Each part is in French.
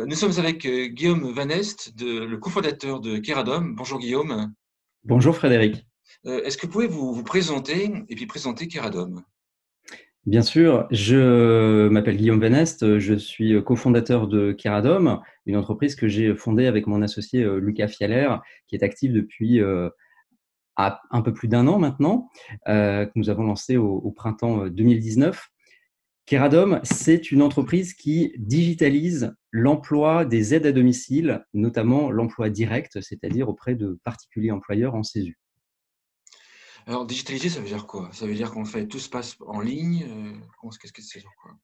Nous sommes avec Guillaume Van Est, le cofondateur de Keradom. Bonjour Guillaume. Bonjour Frédéric. Est-ce que vous pouvez vous présenter et puis présenter Keradom? Bien sûr, je m'appelle Guillaume Van Est, je suis cofondateur de Keradom, une entreprise que j'ai fondée avec mon associé Lucas Fialer, qui est active depuis un peu plus d'un an maintenant, que nous avons lancé au printemps 2019. Keradom, c'est une entreprise qui digitalise l'emploi des aides à domicile, notamment l'emploi direct, c'est-à-dire auprès de particuliers employeurs en CESU. Alors, digitaliser, ça veut dire quoi? Ça veut dire qu'en fait, tout se passe en ligne? Qu'est-ce que c'est sur quoi?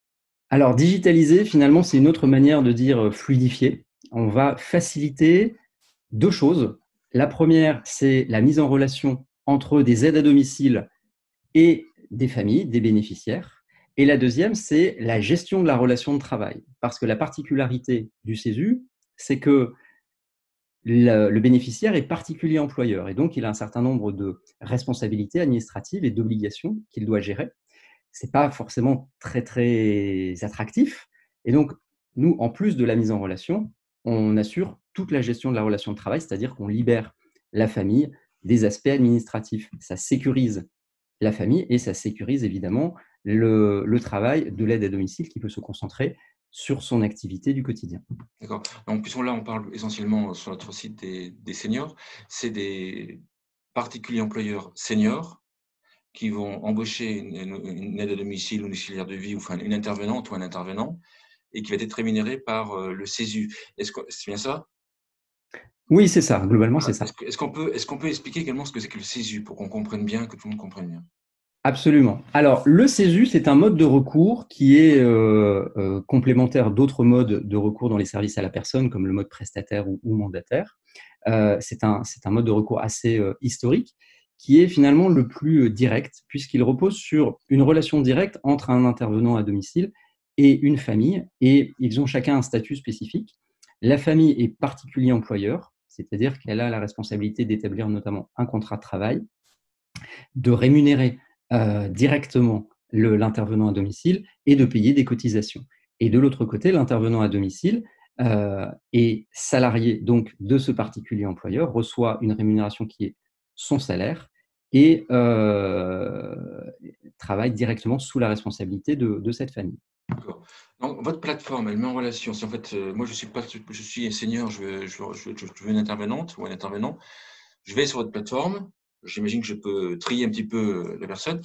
Alors, digitaliser, finalement, c'est une autre manière de dire fluidifier. On va faciliter deux choses. La première, c'est la mise en relation entre des aides à domicile et des familles, des bénéficiaires. Et la deuxième, c'est la gestion de la relation de travail. Parce que la particularité du CESU, c'est que le bénéficiaire est particulier employeur et donc il a un certain nombre de responsabilités administratives et d'obligations qu'il doit gérer. C'est pas forcément très très attractif. Et donc, nous, en plus de la mise en relation, on assure toute la gestion de la relation de travail, c'est-à-dire qu'on libère la famille des aspects administratifs. Ça sécurise la famille et ça sécurise évidemment le travail de l'aide à domicile qui peut se concentrer sur son activité du quotidien. D'accord. En plus, là, on parle essentiellement sur notre site des seniors. C'est des particuliers employeurs seniors qui vont embaucher une aide à domicile ou une auxiliaire de vie, ou enfin une intervenante ou un intervenant, et qui va être rémunéré par le CESU. Est-ce que c'est bien ça? Oui, c'est ça, globalement, c'est Voilà. ça. Est-ce qu'on peut expliquer également ce que c'est que le CESU pour qu'on comprenne bien, que tout le monde comprenne bien? Absolument. Alors, le CESU, c'est un mode de recours qui est complémentaire d'autres modes de recours dans les services à la personne, comme le mode prestataire ou mandataire. C'est un mode de recours assez historique, qui est finalement le plus direct, puisqu'il repose sur une relation directe entre un intervenant à domicile et une famille, et ils ont chacun un statut spécifique. La famille est particulier employeur, c'est-à-dire qu'elle a la responsabilité d'établir notamment un contrat de travail, de rémunérer directement l'intervenant à domicile et de payer des cotisations. Et de l'autre côté, l'intervenant à domicile est salarié donc de ce particulier employeur, reçoit une rémunération qui est son salaire et travaille directement sous la responsabilité de cette famille. D'accord. Donc, votre plateforme, elle met en relation, si en fait, moi je suis senior, je veux une intervenante ou un intervenant, je vais sur votre plateforme, j'imagine que je peux trier un petit peu la personne.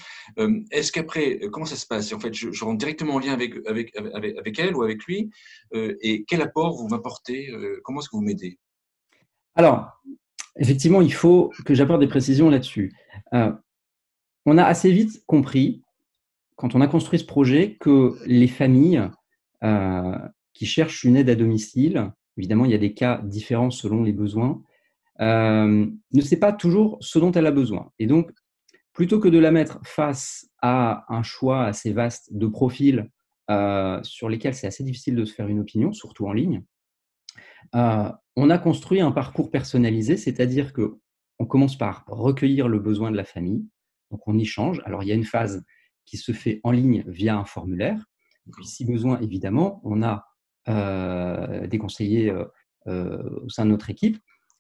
Est-ce qu'après, comment ça se passe? En fait, je rentre directement en lien avec elle ou avec lui, et quel apport vous m'apportez? Comment est-ce que vous m'aidez? Alors, effectivement, il faut que j'apporte des précisions là-dessus. Euh, on a assez vite compris quand on a construit ce projet, que les familles euh, qui cherchent une aide à domicile, évidemment, il y a des cas différents selon les besoins, ne sait pas toujours ce dont elle a besoin. Et donc, plutôt que de la mettre face à un choix assez vaste de profils sur lesquels c'est assez difficile de se faire une opinion, surtout en ligne, on a construit un parcours personnalisé, c'est-à-dire que on commence par recueillir le besoin de la famille, donc on échange. Alors il y a une phase qui se fait en ligne via un formulaire, et puis si besoin, évidemment, on a des conseillers au sein de notre équipe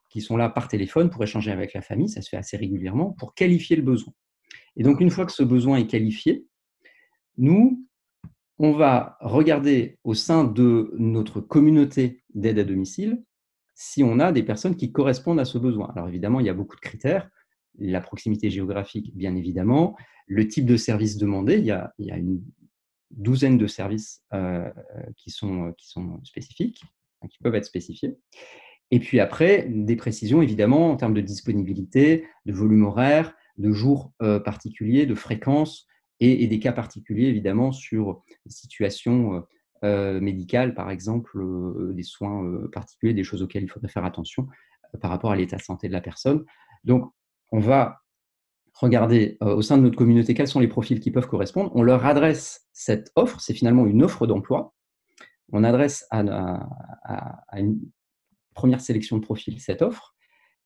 qui sont là par téléphone pour échanger avec la famille, ça se fait assez régulièrement, pour qualifier le besoin. Et donc une fois que ce besoin est qualifié, nous, on va regarder au sein de notre communauté d'aide à domicile si on a des personnes qui correspondent à ce besoin. Alors évidemment, il y a beaucoup de critères. La proximité géographique, bien évidemment. Le type de service demandé, il y a une douzaine de services qui sont spécifiques, qui peuvent être spécifiés. Et puis après, des précisions évidemment en termes de disponibilité, de volume horaire, de jours particuliers, de fréquence et des cas particuliers évidemment sur des situations médicales, par exemple, des soins particuliers, des choses auxquelles il faudrait faire attention par rapport à l'état de santé de la personne. Donc, on va regarder au sein de notre communauté quels sont les profils qui peuvent correspondre. On leur adresse cette offre, c'est finalement une offre d'emploi. On adresse à une première sélection de profils cette offre.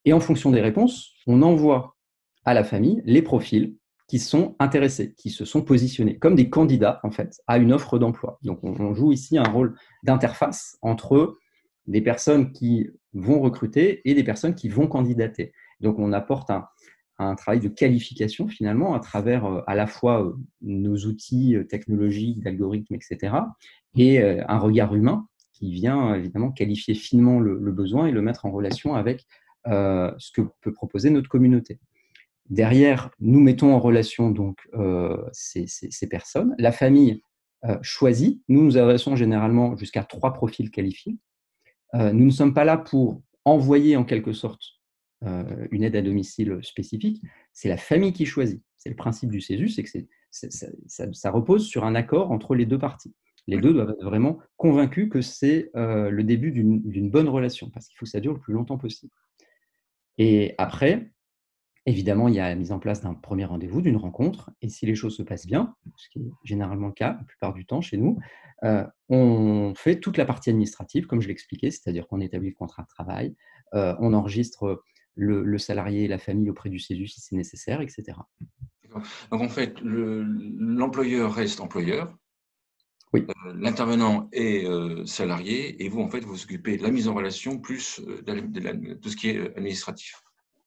Et en fonction des réponses, on envoie à la famille les profils qui sont intéressés, qui se sont positionnés comme des candidats en fait à une offre d'emploi. Donc on joue ici un rôle d'interface entre des personnes qui vont recruter et des personnes qui vont candidater. Donc, on apporte un travail de qualification finalement à travers à la fois nos outils technologiques, d'algorithmes, etc., et un regard humain qui vient évidemment qualifier finement le besoin et le mettre en relation avec ce que peut proposer notre communauté. Derrière, nous mettons en relation donc ces personnes. La famille choisit. Nous adressons généralement jusqu'à 3 profils qualifiés. Nous ne sommes pas là pour envoyer en quelque sorte une aide à domicile spécifique. C'est la famille qui choisit. C'est le principe du CESU, c'est que ça repose sur un accord entre les deux parties. Les deux doivent être vraiment convaincus que c'est le début d'une bonne relation, parce qu'il faut que ça dure le plus longtemps possible. Et après, évidemment, il y a la mise en place d'un premier rendez-vous, d'une rencontre, et si les choses se passent bien, ce qui est généralement le cas la plupart du temps chez nous, on fait toute la partie administrative, comme je l'expliquais, c'est-à-dire qu'on établit le contrat de travail, on enregistre le salarié et la famille auprès du CESU si c'est nécessaire, etc. Donc en fait, l'employeur reste employeur, oui. L'intervenant est salarié, et vous, en fait, vous occupez de la mise en relation plus de tout ce qui est administratif.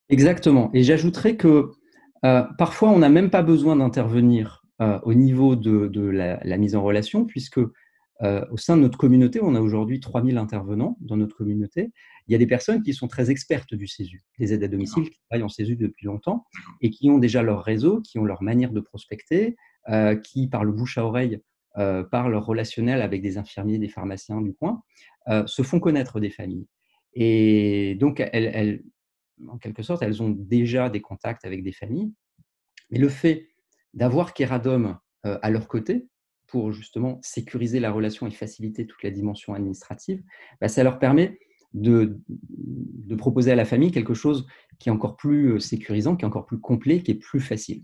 Exactement. Et j'ajouterais que parfois, on n'a même pas besoin d'intervenir au niveau de la mise en relation, puisque au sein de notre communauté, on a aujourd'hui 3000 intervenants dans notre communauté. Il y a des personnes qui sont très expertes du CESU, des aides à domicile qui travaillent en CESU depuis longtemps et qui ont déjà leur réseau, qui ont leur manière de prospecter, qui, par le bouche à oreille, par leur relationnel avec des infirmiers, des pharmaciens du coin, se font connaître des familles. Et donc, en quelque sorte, elles ont déjà des contacts avec des familles. Mais le fait d'avoir Keradom à leur côté, pour justement sécuriser la relation et faciliter toute la dimension administrative, ça leur permet de proposer à la famille quelque chose qui est encore plus sécurisant, qui est encore plus complet, qui est plus facile.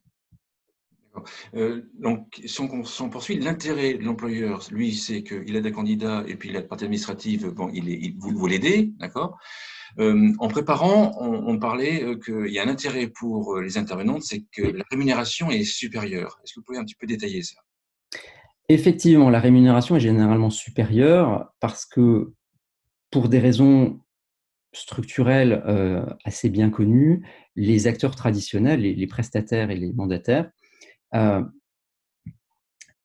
Donc, si on poursuit, l'intérêt de l'employeur, lui, c'est qu'il a des candidats et puis la partie administrative, bon, vous l'aidez, d'accord. En préparant, on parlait qu'il y a un intérêt pour les intervenantes, c'est que la rémunération est supérieure. Est-ce que vous pouvez un petit peu détailler ça? Effectivement, la rémunération est généralement supérieure parce que, pour des raisons structurelles assez bien connues, les acteurs traditionnels, les prestataires et les mandataires,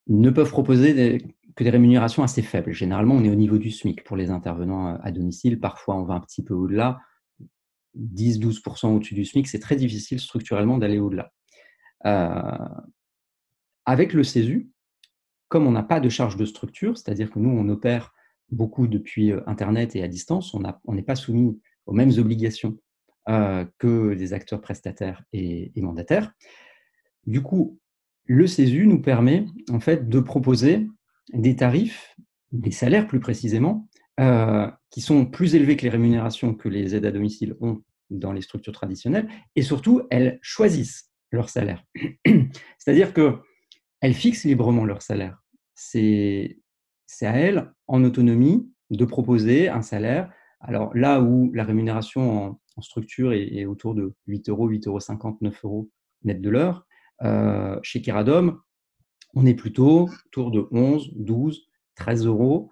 ne peuvent proposer que des rémunérations assez faibles. Généralement, on est au niveau du SMIC pour les intervenants à domicile. Parfois, on va un petit peu au-delà. 10-12% au-dessus du SMIC, c'est très difficile structurellement d'aller au-delà. Avec le CESU, comme on n'a pas de charge de structure, c'est-à-dire que nous, on opère beaucoup depuis Internet et à distance, on n'est pas soumis aux mêmes obligations que les acteurs prestataires et mandataires. Du coup, le CESU nous permet en fait de proposer des tarifs, des salaires plus précisément, qui sont plus élevés que les rémunérations que les aides à domicile ont dans les structures traditionnelles, et surtout, elles choisissent leur salaire. C'est-à-dire qu'elles fixent librement leur salaire. C'est à elles, en autonomie, de proposer un salaire. Alors là où la rémunération en structure est autour de 8 euros, 8,50 €, 9 € net de l'heure, chez Keradom, on est plutôt autour de 11, 12, 13 €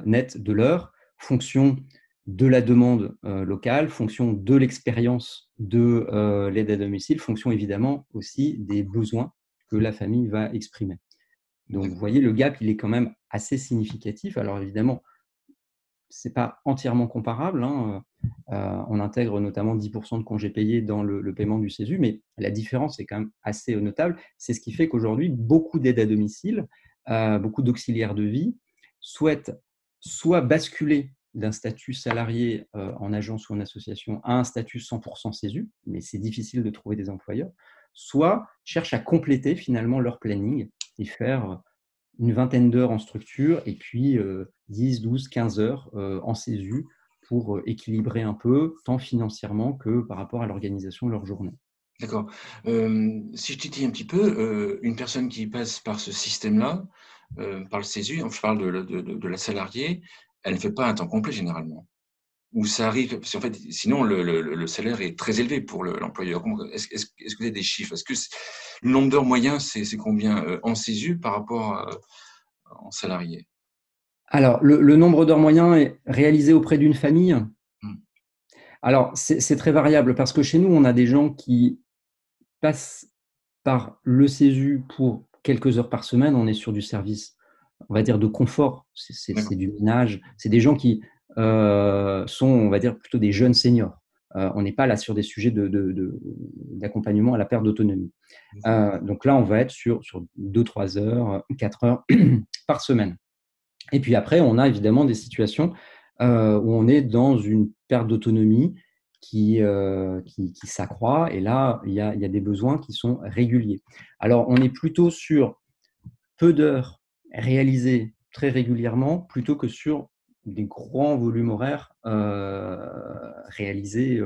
net de l'heure, fonction de la demande locale, fonction de l'expérience de l'aide à domicile, fonction évidemment aussi des besoins que la famille va exprimer. Donc, vous voyez, le gap, il est quand même assez significatif. Alors, évidemment, ce n'est pas entièrement comparable. On intègre notamment 10% de congés payés dans le paiement du CESU, mais la différence est quand même assez notable. C'est ce qui fait qu'aujourd'hui, beaucoup d'aides à domicile, beaucoup d'auxiliaires de vie souhaitent soit basculer d'un statut salarié en agence ou en association à un statut 100% CESU, mais c'est difficile de trouver des employeurs, soit cherchent à compléter finalement leur planning et faire une vingtaine d'heures en structure et puis 10, 12, 15 heures en CESU pour équilibrer un peu, tant financièrement que par rapport à l'organisation de leur journée. D'accord. Si je titille un petit peu, une personne qui passe par ce système-là, par le CESU, je parle de la salariée, elle ne fait pas un temps complet généralement. Ou ça arrive, parce qu'en fait, sinon le salaire est très élevé pour l'employeur. Est-ce que vous avez des chiffres? Est-ce que le nombre d'heures moyen, c'est combien en CESU par rapport en salarié? Alors, le nombre d'heures moyen est réalisé auprès d'une famille. Hmm. Alors, c'est très variable parce que chez nous, on a des gens qui passent par le CESU pour quelques heures par semaine. On est sur du service, on va dire, de confort. C'est D'accord. du ménage. C'est des gens qui sont, on va dire, plutôt des jeunes seniors. On n'est pas là sur des sujets d'accompagnement à la perte d'autonomie. Donc là, on va être sur 2-3 heures, 4 heures par semaine. Et puis après, on a évidemment des situations où on est dans une perte d'autonomie qui s'accroît. Et là, il y a des besoins qui sont réguliers. Alors, on est plutôt sur peu d'heures réalisées très régulièrement plutôt que sur des grands volumes horaires réalisés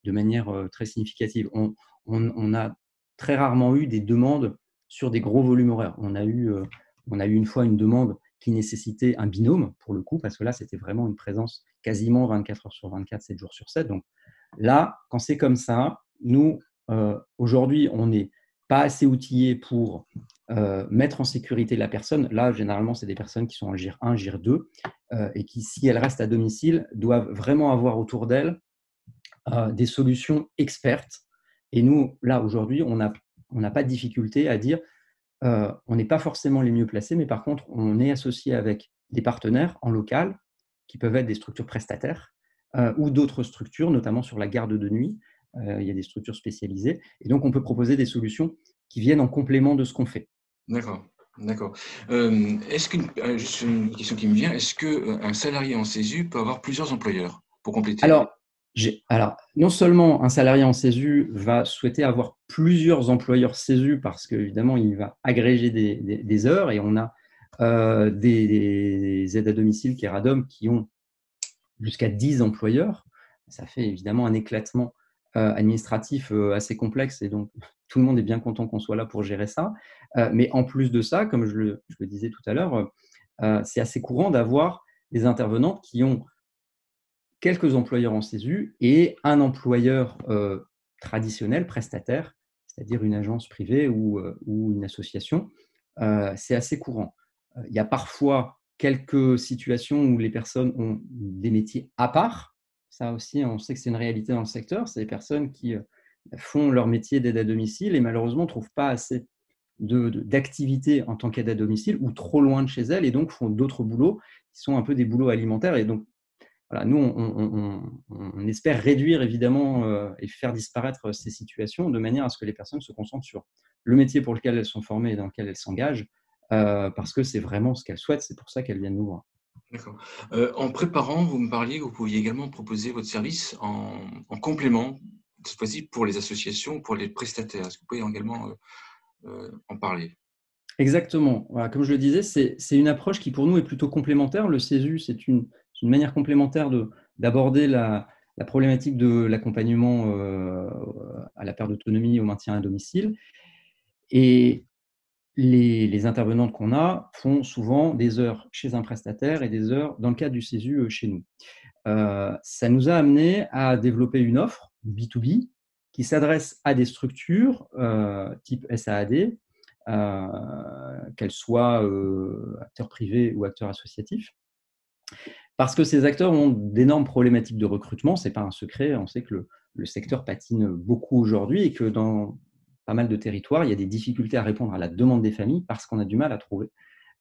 de manière très significative. On a très rarement eu des demandes sur des gros volumes horaires. On a eu une fois une demande qui nécessitait un binôme, pour le coup, parce que là, c'était vraiment une présence quasiment 24 heures sur 24, 7 jours sur 7. Donc là, quand c'est comme ça, nous, aujourd'hui, on n'est pas assez outillés pour mettre en sécurité la personne. Là, généralement, c'est des personnes qui sont en GIR 1, GIR 2, et qui, si elles restent à domicile, doivent vraiment avoir autour d'elles des solutions expertes. Et nous, là, aujourd'hui, on n'a pas de difficulté à dire on n'est pas forcément les mieux placés, mais par contre, on est associé avec des partenaires en local, qui peuvent être des structures prestataires, ou d'autres structures, notamment sur la garde de nuit. Il y a des structures spécialisées. Et donc, on peut proposer des solutions qui viennent en complément de ce qu'on fait. D'accord, d'accord. Juste une question qui me vient, est-ce qu'un salarié en CESU peut avoir plusieurs employeurs pour compléter? Alors, non seulement un salarié en CESU va souhaiter avoir plusieurs employeurs CESU parce qu'évidemment, il va agréger des heures et on a des aides à domicile qui Radom qui ont jusqu'à 10 employeurs. Ça fait évidemment un éclatement administratif assez complexe et donc tout le monde est bien content qu'on soit là pour gérer ça. Mais en plus de ça, comme je le disais tout à l'heure, c'est assez courant d'avoir des intervenantes qui ont quelques employeurs en CESU et un employeur traditionnel, prestataire, c'est-à-dire une agence privée ou une association. C'est assez courant. Il y a parfois quelques situations où les personnes ont des métiers à part. Ça aussi, on sait que c'est une réalité dans le secteur. C'est des personnes qui font leur métier d'aide à domicile et malheureusement ne trouvent pas assez d'activité en tant qu'aide à domicile ou trop loin de chez elles et donc font d'autres boulots qui sont un peu des boulots alimentaires. Et donc, voilà, nous, on espère réduire évidemment et faire disparaître ces situations de manière à ce que les personnes se concentrent sur le métier pour lequel elles sont formées et dans lequel elles s'engagent, parce que c'est vraiment ce qu'elles souhaitent, c'est pour ça qu'elles viennent nous voir. D'accord. En préparant, vous me parliez que vous pouviez également proposer votre service en complément, cette fois-ci pour les associations, pour les prestataires. Est-ce que vous pouvez également en parler? Exactement. Voilà, comme je le disais, c'est une approche qui pour nous est plutôt complémentaire. Le CESU, c'est une manière complémentaire d'aborder la problématique de l'accompagnement à la perte d'autonomie, au maintien à domicile. Et les intervenantes qu'on a font souvent des heures chez un prestataire et des heures dans le cadre du CESU chez nous. Ça nous a amené à développer une offre B2B qui s'adresse à des structures type SAAD, qu'elles soient acteurs privés ou acteurs associatifs, parce que ces acteurs ont d'énormes problématiques de recrutement. Ce n'est pas un secret, on sait que le secteur patine beaucoup aujourd'hui et que dans pas mal de territoires, il y a des difficultés à répondre à la demande des familles parce qu'on a du mal à trouver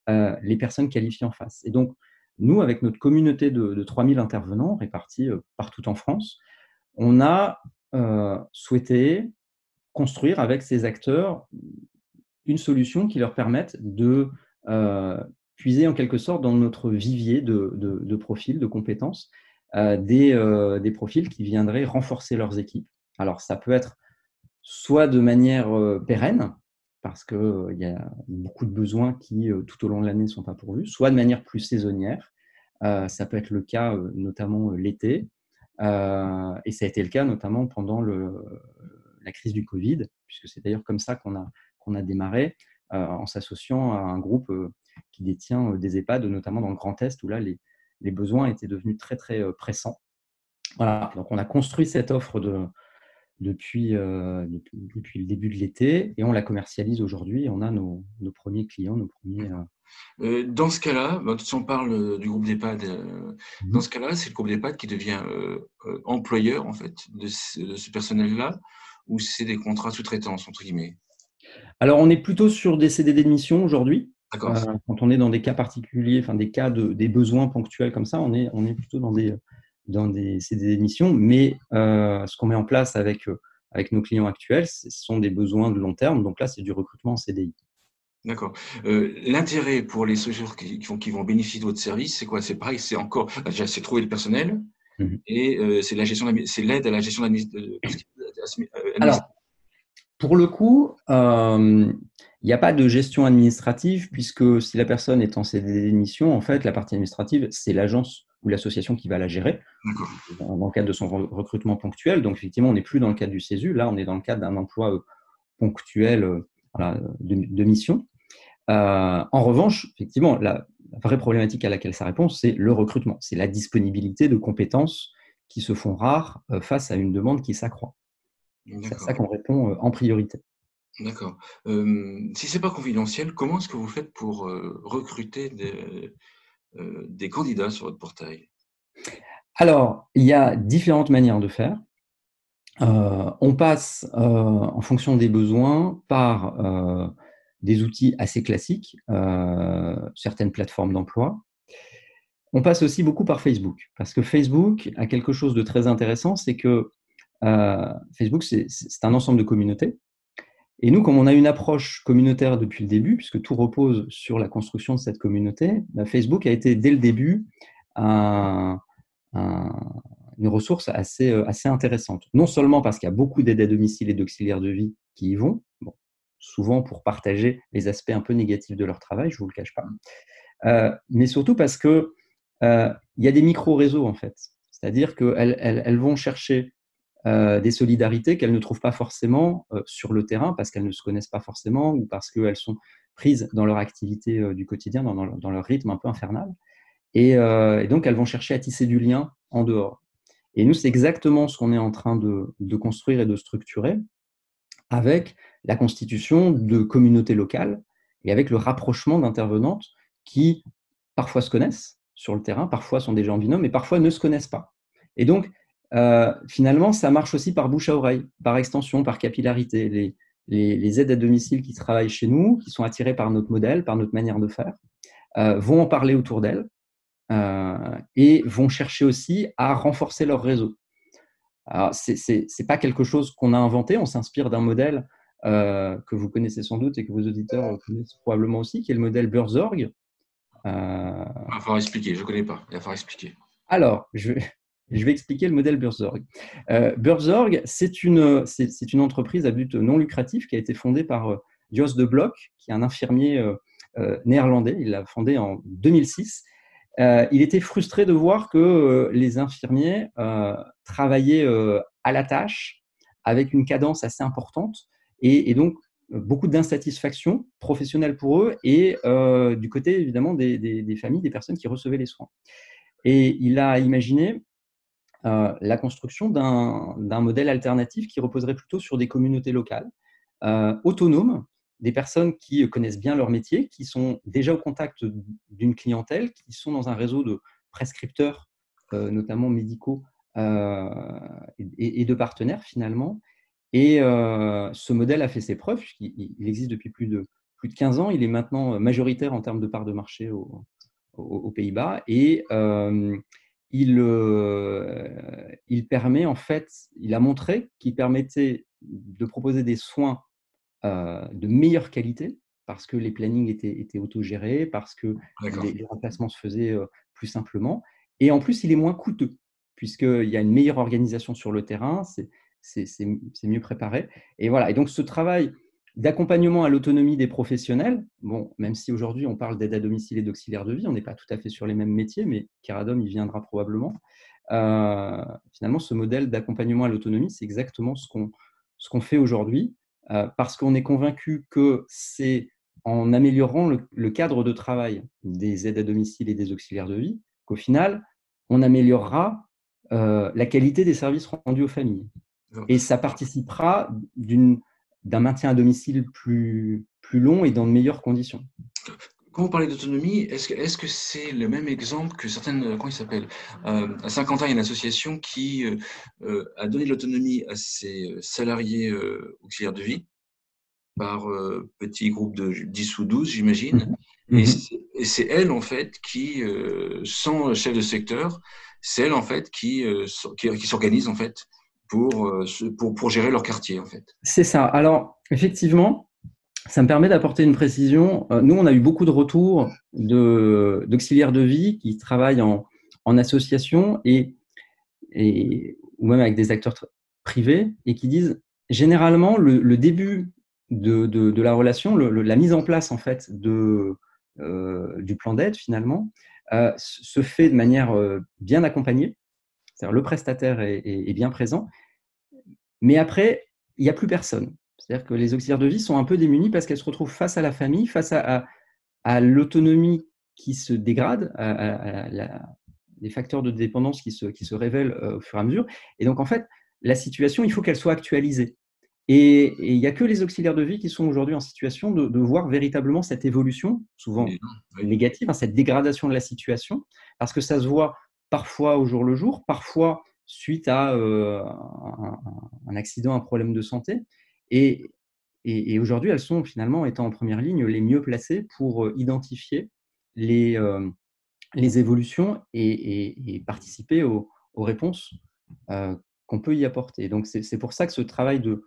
les personnes qualifiées en face. Et donc, nous, avec notre communauté de 3000 intervenants répartis partout en France, on a souhaité construire avec ces acteurs une solution qui leur permette de puiser en quelque sorte dans notre vivier de profils, de compétences, des profils qui viendraient renforcer leurs équipes. Alors, ça peut être soit de manière pérenne, parce qu'il y a beaucoup de besoins qui, tout au long de l'année, ne sont pas pourvus, soit de manière plus saisonnière. Ça peut être le cas notamment l'été, et ça a été le cas notamment pendant la crise du Covid, puisque c'est d'ailleurs comme ça qu'on a démarré, en s'associant à un groupe qui détient des EHPAD, notamment dans le Grand Est, où là, les besoins étaient devenus très, très pressants. Voilà, donc on a construit cette offre depuis le début de l'été et on la commercialise aujourd'hui. On a nos premiers clients, nos premiers. Dans ce cas-là, si on parle du groupe d'EHPAD, dans Mhm. ce cas-là, c'est le groupe d'EHPAD qui devient employeur en fait de ce personnel-là, ou c'est des contrats sous-traitance entre guillemets? Alors, on est plutôt sur des CDD de mission aujourd'hui. D'accord, Quand on est dans des cas particuliers, enfin des cas des besoins ponctuels comme ça, on est plutôt dans des CDD de mission. Mais ce qu'on met en place avec nos clients actuels, ce sont des besoins de long terme. Donc là, c'est du recrutement en CDI. d'accord. L'intérêt pour les structures qui vont bénéficier de votre service, c'est quoi? C'est pareil, c'est encore déjà, c'est trouver le personnel Mhm. et c'est l'aide à la gestion de tout ce qui est Alors, pour le coup, il n'y a pas de gestion administrative puisque si la personne est en CDD de mission, en fait, la partie administrative, c'est l'agence ou l'association qui va la gérer D'accord, dans le cadre de son recrutement ponctuel. Donc, effectivement, on n'est plus dans le cadre du CESU. Là, on est dans le cadre d'un emploi ponctuel voilà, de mission. En revanche, effectivement, la vraie problématique à laquelle ça répond, c'est le recrutement. C'est la disponibilité de compétences qui se font rares face à une demande qui s'accroît. C'est à ça d'accord, qu'on répond en priorité. d'accord. Si c'est pas confidentiel, comment est-ce que vous faites pour recruter des candidats sur votre portail? Alors, il y a différentes manières de faire. On passe, en fonction des besoins, par des outils assez classiques, certaines plateformes d'emploi. On passe aussi beaucoup par Facebook, parce que Facebook a quelque chose de très intéressant, c'est que Facebook, c'est un ensemble de communautés. Et nous, comme on a une approche communautaire depuis le début, puisque tout repose sur la construction de cette communauté, Facebook a été dès le début un, un, une ressource assez intéressante. Non seulement parce qu'il y a beaucoup d'aides à domicile et d'auxiliaires de vie qui y vont, bon, souvent pour partager les aspects un peu négatifs de leur travail, je ne vous le cache pas, mais surtout parce que il y a des micro-réseaux en fait. C'est-à-dire qu'elles vont chercher des solidarités qu'elles ne trouvent pas forcément sur le terrain parce qu'elles ne se connaissent pas forcément ou parce qu'elles sont prises dans leur activité du quotidien, dans leur rythme un peu infernal. Et donc, elles vont chercher à tisser du lien en dehors. Et nous, c'est exactement ce qu'on est en train de construire et de structurer avec la constitution de communautés locales et avec le rapprochement d'intervenantes qui parfois se connaissent sur le terrain, parfois sont déjà en binôme, mais parfois ne se connaissent pas. Et donc, finalement, ça marche aussi par bouche à oreille, par extension, par capillarité. Les aides à domicile qui travaillent chez nous, qui sont attirées par notre modèle, par notre manière de faire, vont en parler autour d'elles et vont chercher aussi à renforcer leur réseau. Alors, c'est pas quelque chose qu'on a inventé, on s'inspire d'un modèle que vous connaissez sans doute et que vos auditeurs connaissent probablement aussi, qui est le modèle Burzorg. Il va falloir expliquer, je ne connais pas, il va falloir expliquer. Alors, je vais expliquer le modèle Burzorg. Burzorg, c'est une entreprise à but non lucratif qui a été fondée par Jos de Blok, qui est un infirmier néerlandais. Il l'a fondé en 2006. Il était frustré de voir que les infirmiers travaillaient à la tâche avec une cadence assez importante et donc beaucoup d'insatisfaction professionnelle pour eux et du côté évidemment des familles, des personnes qui recevaient les soins. Et il a imaginé la construction d'un modèle alternatif qui reposerait plutôt sur des communautés locales, autonomes, des personnes qui connaissent bien leur métier, qui sont déjà au contact d'une clientèle, qui sont dans un réseau de prescripteurs, notamment médicaux, et de partenaires finalement. Et ce modèle a fait ses preuves, il existe depuis plus de 15 ans, il est maintenant majoritaire en termes de part de marché aux Pays-Bas, et il permet en fait, il a montré qu'il permettait de proposer des soins de meilleure qualité parce que les plannings étaient autogérés, parce que D'accord. les remplacements se faisaient plus simplement. Et en plus, il est moins coûteux puisqu'il y a une meilleure organisation sur le terrain, c'est mieux préparé. Et voilà. Et donc, ce travail d'accompagnement à l'autonomie des professionnels, bon, même si aujourd'hui on parle d'aide à domicile et d'auxiliaire de vie, on n'est pas tout à fait sur les mêmes métiers, mais Keradom y viendra probablement. Finalement, ce modèle d'accompagnement à l'autonomie, c'est exactement ce qu'on fait aujourd'hui, parce qu'on est convaincu que c'est en améliorant le cadre de travail des aides à domicile et des auxiliaires de vie qu'au final, on améliorera la qualité des services rendus aux familles. Et ça participera d'un maintien à domicile plus long et dans de meilleures conditions. Quand vous parlez d'autonomie, est-ce que c'est le même exemple que certaines, comment il s'appelle, à Saint-Quentin, il y a une association qui a donné de l'autonomie à ses salariés auxiliaires de vie par petits groupes de 10 ou 12, j'imagine. Et Mhm. c'est elle, en fait, qui, sans chef de secteur, c'est elle, en fait, qui s'organise, en fait, pour gérer leur quartier, en fait. C'est ça. Alors, effectivement, ça me permet d'apporter une précision. Nous, on a eu beaucoup de retours d'auxiliaires de vie qui travaillent en association ou même avec des acteurs privés et qui disent généralement le début de la relation, la mise en place en fait du plan d'aide finalement se fait de manière bien accompagnée. C'est-à-dire le prestataire est bien présent, mais après il n'y a plus personne. C'est-à-dire que les auxiliaires de vie sont un peu démunis parce qu'elles se retrouvent face à la famille, face à l'autonomie qui se dégrade, les facteurs de dépendance qui se révèlent au fur et à mesure. Et donc, en fait, la situation, il faut qu'elle soit actualisée. Et il n'y a que les auxiliaires de vie qui sont aujourd'hui en situation de voir véritablement cette évolution, souvent Oui. négative, cette dégradation de la situation, parce que ça se voit parfois au jour le jour, parfois suite à un accident, un problème de santé. Et aujourd'hui, elles sont finalement, étant en première ligne, les mieux placées pour identifier les, les évolutions et participer aux réponses qu'on peut y apporter. Donc, c'est pour ça que ce travail de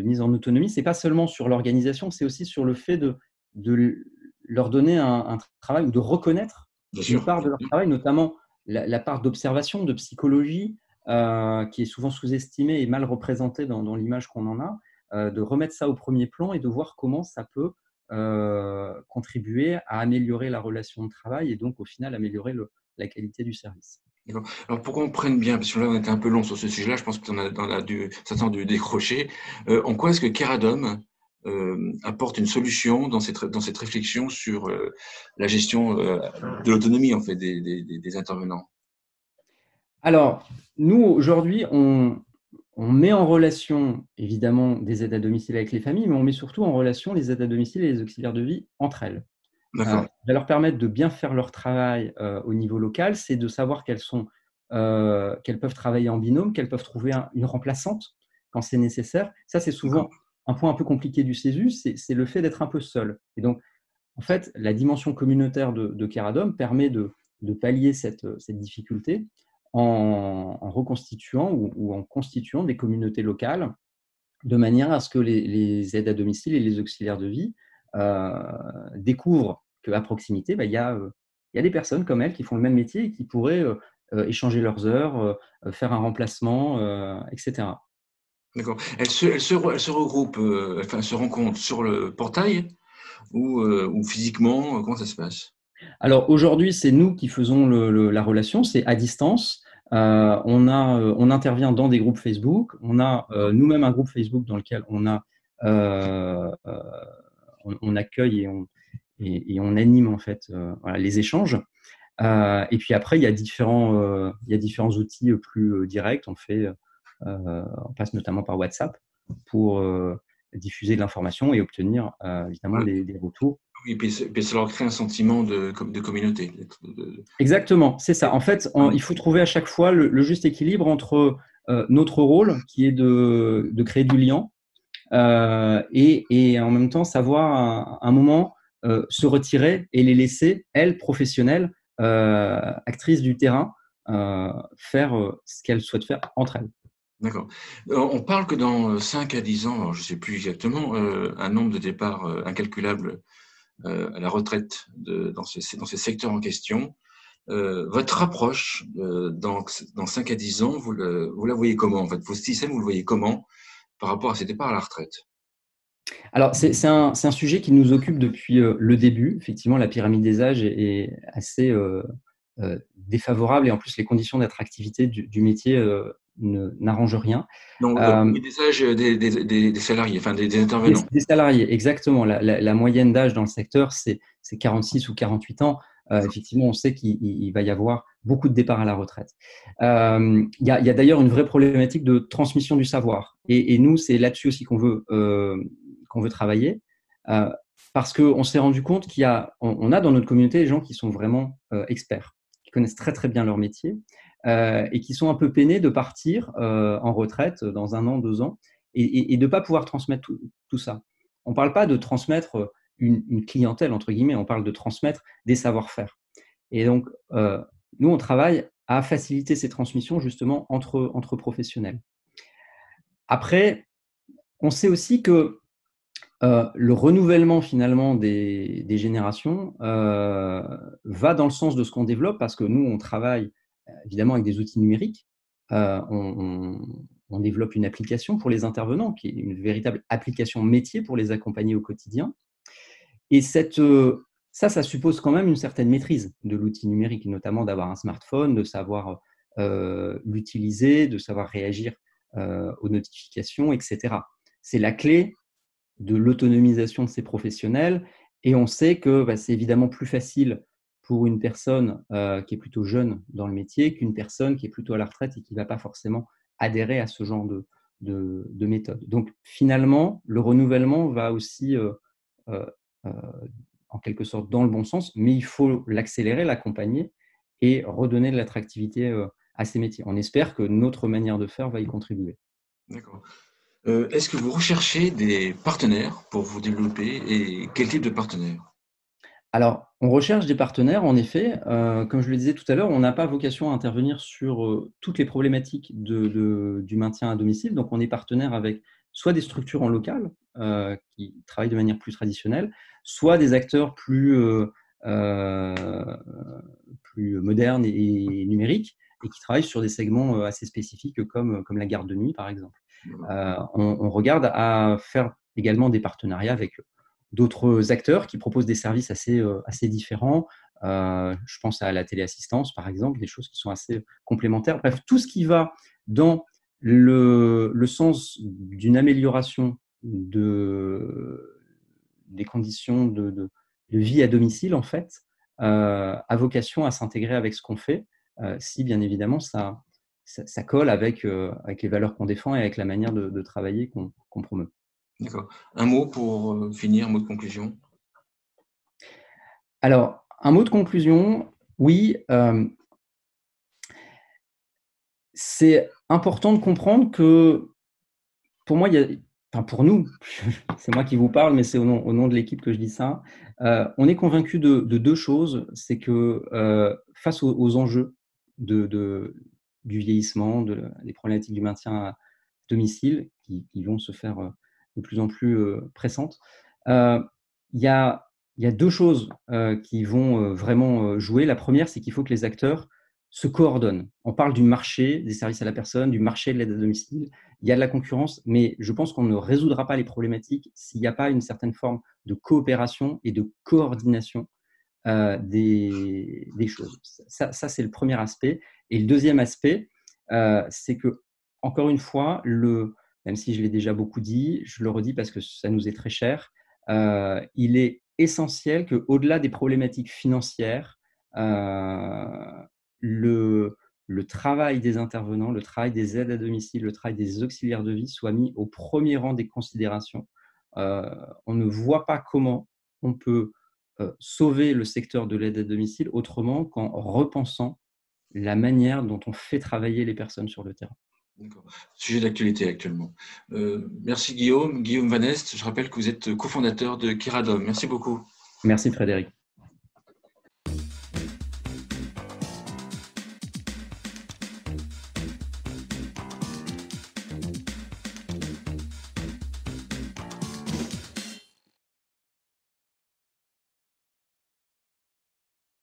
mise en autonomie, ce n'est pas seulement sur l'organisation, c'est aussi sur le fait de leur donner un travail ou de reconnaître Bien une sûr. part de leur travail, notamment la part d'observation, de psychologie, qui est souvent sous-estimée et mal représentée dans l'image qu'on en a, de remettre ça au premier plan et de voir comment ça peut contribuer à améliorer la relation de travail et donc au final améliorer la qualité du service. D'accord. Alors, pour qu'on prenne bien, parce que là, on était un peu long sur ce sujet-là, je pense que certains ont dû décrocher. En quoi est-ce que Keradom apporte une solution dans cette réflexion sur la gestion de l'autonomie, en fait, des intervenants? Alors, nous, aujourd'hui, on met en relation, évidemment, des aides à domicile avec les familles, mais on met surtout en relation les aides à domicile et les auxiliaires de vie entre elles. D'accord. Va leur permettre de bien faire leur travail au niveau local, c'est de savoir qu'elles peuvent travailler en binôme, qu'elles peuvent trouver une remplaçante quand c'est nécessaire. Ça, c'est D'accord. souvent un point un peu compliqué du CESU, c'est le fait d'être un peu seul. Et donc, en fait, la dimension communautaire de Keradom permet de pallier cette difficulté en reconstituant ou en constituant des communautés locales de manière à ce que les aides à domicile et les auxiliaires de vie découvrent qu'à proximité, il y a des personnes comme elles qui font le même métier et qui pourraient échanger leurs heures, faire un remplacement, etc. D'accord. Elle se regroupe, enfin, elle se rencontre sur le portail ou physiquement, comment ça se passe? Alors aujourd'hui, c'est nous qui faisons la relation, c'est à distance. On intervient dans des groupes Facebook. On a nous-mêmes un groupe Facebook dans lequel on accueille et on anime en fait voilà, les échanges. Et puis après, il y a différents outils plus directs. On passe notamment par WhatsApp pour diffuser de l'information et obtenir évidemment Voilà. des retours. Oui, puis ça leur crée un sentiment de communauté. Exactement, c'est ça. En fait, il faut trouver à chaque fois le juste équilibre entre notre rôle, qui est de créer du lien, et en même temps savoir un moment se retirer et les laisser, elles, professionnelles, actrices du terrain, faire ce qu'elles souhaitent faire entre elles. D'accord. On parle que dans 5 à 10 ans, alors je ne sais plus exactement, un nombre de départs incalculable à la retraite dans ces secteurs en question. Votre approche dans 5 à 10 ans, vous la voyez comment en fait? Votre système, vous le voyez comment par rapport à ces départs à la retraite? Alors, c'est un sujet qui nous occupe depuis le début. Effectivement, la pyramide des âges est assez défavorable et en plus, les conditions d'attractivité du métier n'arrangent rien. Non, Euh, oui, des âges des salariés, enfin des intervenants. des salariés, exactement. La moyenne d'âge dans le secteur, c'est 46 ou 48 ans. effectivement, on sait qu'il va y avoir beaucoup de départs à la retraite. Il y a d'ailleurs une vraie problématique de transmission du savoir. Et nous, c'est là-dessus aussi qu'on veut travailler. Parce qu'on s'est rendu compte on a dans notre communauté des gens qui sont vraiment experts, qui connaissent très très bien leur métier et qui sont un peu peinés de partir en retraite dans 1 an, 2 ans et de ne pas pouvoir transmettre tout ça. On ne parle pas de transmettre une clientèle, entre guillemets, on parle de transmettre des savoir-faire. Et donc, nous, on travaille à faciliter ces transmissions justement entre professionnels. Après, on sait aussi que le renouvellement finalement des générations va dans le sens de ce qu'on développe parce que nous, on travaille évidemment avec des outils numériques. On développe une application pour les intervenants qui est une véritable application métier pour les accompagner au quotidien. Et ça suppose quand même une certaine maîtrise de l'outil numérique, notamment d'avoir un smartphone, de savoir l'utiliser, de savoir réagir aux notifications, etc. C'est la clé de l'autonomisation de ces professionnels. Et on sait que c'est évidemment plus facile pour une personne qui est plutôt jeune dans le métier qu'une personne qui est plutôt à la retraite et qui ne va pas forcément adhérer à ce genre de méthode. Donc finalement, le renouvellement va aussi en quelque sorte dans le bon sens, mais il faut l'accélérer, l'accompagner et redonner de l'attractivité à ces métiers. On espère que notre manière de faire va y contribuer. D'accord. Est-ce que vous recherchez des partenaires pour vous développer et quel type de partenaires? Alors, on recherche des partenaires, en effet. Comme je le disais tout à l'heure, on n'a pas vocation à intervenir sur toutes les problématiques du maintien à domicile. Donc, on est partenaire avec soit des structures en local qui travaillent de manière plus traditionnelle, soit des acteurs plus modernes et numériques et qui travaillent sur des segments assez spécifiques comme la garde de nuit, par exemple. On regarde à faire également des partenariats avec d'autres acteurs qui proposent des services assez différents. Je pense à la téléassistance, par exemple, des choses qui sont assez complémentaires. Bref, tout ce qui va dans le sens d'une amélioration des conditions de vie à domicile, en fait, a vocation à s'intégrer avec ce qu'on fait, si bien évidemment ça colle avec les valeurs qu'on défend et avec la manière de travailler qu'on promeut. D'accord. Un mot pour finir, un mot de conclusion? Alors, un mot de conclusion, oui, c'est important de comprendre que pour moi, pour nous, c'est moi qui vous parle, mais c'est au nom de l'équipe que je dis ça. On est convaincu de 2 choses. C'est que face aux enjeux du vieillissement, des problématiques du maintien à domicile qui vont se faire de plus en plus pressantes, il y a, il y a 2 choses qui vont vraiment jouer. La première, c'est qu'il faut que les acteurs se coordonnent. On parle du marché des services à la personne, du marché de l'aide à domicile. Il y a de la concurrence, mais je pense qu'on ne résoudra pas les problématiques s'il n'y a pas une certaine forme de coopération et de coordination des choses. Ça c'est le premier aspect. Et le deuxième aspect, c'est que, encore une fois, même si je l'ai déjà beaucoup dit, je le redis parce que ça nous est très cher, il est essentiel qu'au-delà des problématiques financières, le travail des intervenants, le travail des aides à domicile, le travail des auxiliaires de vie soit mis au premier rang des considérations. On ne voit pas comment on peut sauver le secteur de l'aide à domicile autrement qu'en repensant la manière dont on fait travailler les personnes sur le terrain. D'accord. Sujet d'actualité actuellement. Merci Guillaume. Guillaume Van Est, je rappelle que vous êtes cofondateur de Kiradom. Merci beaucoup. Merci Frédéric.